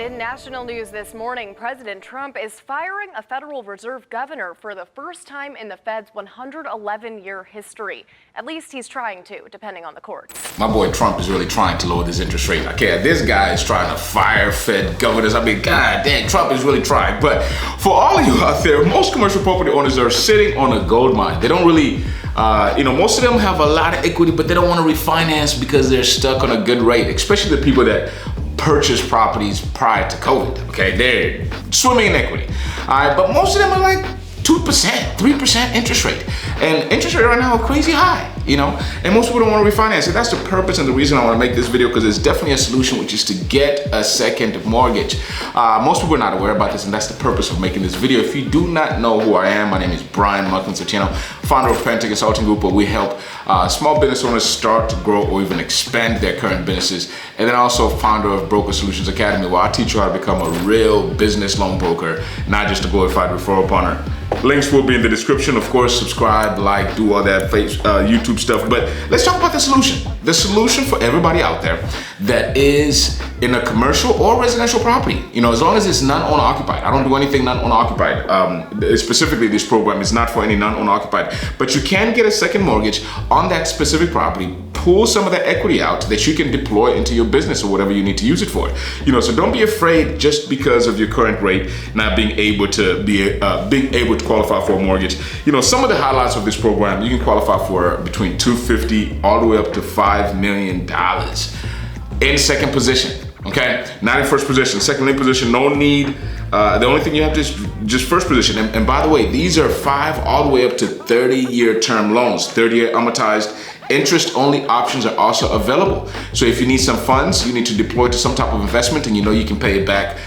In national news this morning, President Trump is firing a Federal Reserve governor for the first time in the Fed's 111-year history. At least he's trying to, depending on the courts. My boy Trump is really trying to lower this interest rate. Okay, this guy is trying to fire Fed governors. I mean, God dang, Trump is really trying. But for all of you out there, most commercial property owners are sitting on a gold mine. They don't really, most of them have a lot of equity, but they don't want to refinance because they're stuck on a good rate, especially the people that purchased properties prior to COVID, okay? They're swimming in equity, all right? But most of them are like 2%, 3% interest rate. And interest rate right now are crazy high, and most people don't want to refinance. And that's the purpose and the reason I want to make this video, because it's definitely a solution, which is to get a second mortgage. Most people are not aware about this, and that's the purpose of making this video. If you do not know who I am, my name is Brian Muckins-Otieno, founder of Penta Consulting Group, where we help small business owners start to grow or even expand their current businesses. And then also founder of Broker Solutions Academy, where I teach you how to become a real business loan broker, not just a glorified referral partner. Links will be in the description. Of course, subscribe, like, do all that YouTube stuff. But let's talk about the solution. The solution for everybody out there that is in a commercial or residential property. As long as it's non-owner occupied. I don't do anything non-owner occupied. Specifically, this program is not for any non-owner occupied. But you can get a second mortgage on that specific property. Pull some of that equity out that you can deploy into your business or whatever you need to use it for. So don't be afraid just because of your current rate not being able to qualify for a mortgage. Some of the highlights of this program, you can qualify for between $250 all the way up to $5 million in second position. Okay, not in first position, second position, no need. The only thing you have to is just first position. And by the way, these are 5 all the way up to 30-year term loans, 30-year amortized. Interest-only options are also available. So if you need some funds, you need to deploy to some type of investment, and you can pay it back,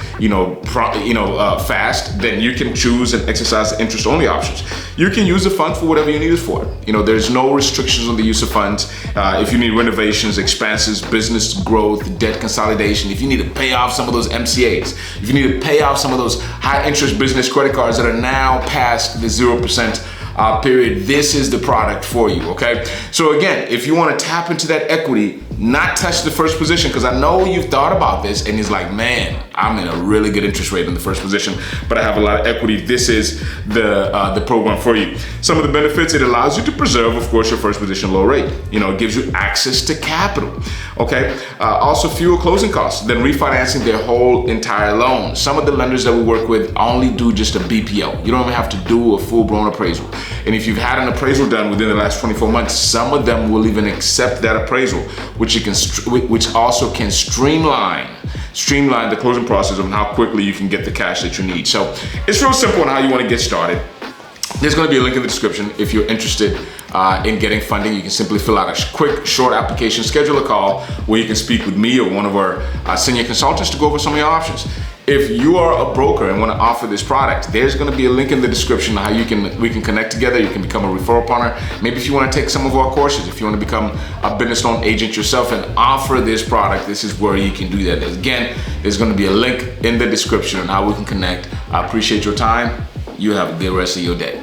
fast, then you can choose and exercise the interest-only options. You can use the funds for whatever you need it for. There's no restrictions on the use of funds. If you need renovations, expenses, business growth, debt consolidation, if you need to pay off some of those MCAs, if you need to pay off some of those high-interest business credit cards that are now past the 0% period, this is the product for you, okay? So again, if you want to tap into that equity, not touch the first position, because I know you've thought about this and it's like, man, I'm in a really good interest rate in the first position, but I have a lot of equity. This is the program for you. Some of the benefits: it allows you to preserve, of course, your first position low rate. It gives you access to capital, okay? Also fewer closing costs than refinancing their whole entire loan. Some of the lenders that we work with only do just a BPO. You don't even have to do a full-blown appraisal. And if you've had an appraisal done within the last 24 months, some of them will even accept that appraisal, which also can streamline the closing process of how quickly you can get the cash that you need. So it's real simple on how you want to get started. There's going to be a link in the description. If you're interested in getting funding, you can simply fill out a quick, short application, schedule a call where you can speak with me or one of our senior consultants to go over some of your options. If you are a broker and want to offer this product, there's going to be a link in the description how we can connect together. You can become a referral partner. Maybe if you want to take some of our courses, if you want to become a business loan agent yourself and offer this product, this is where you can do that. Again, there's going to be a link in the description on how we can connect. I appreciate your time. You have a good rest of your day.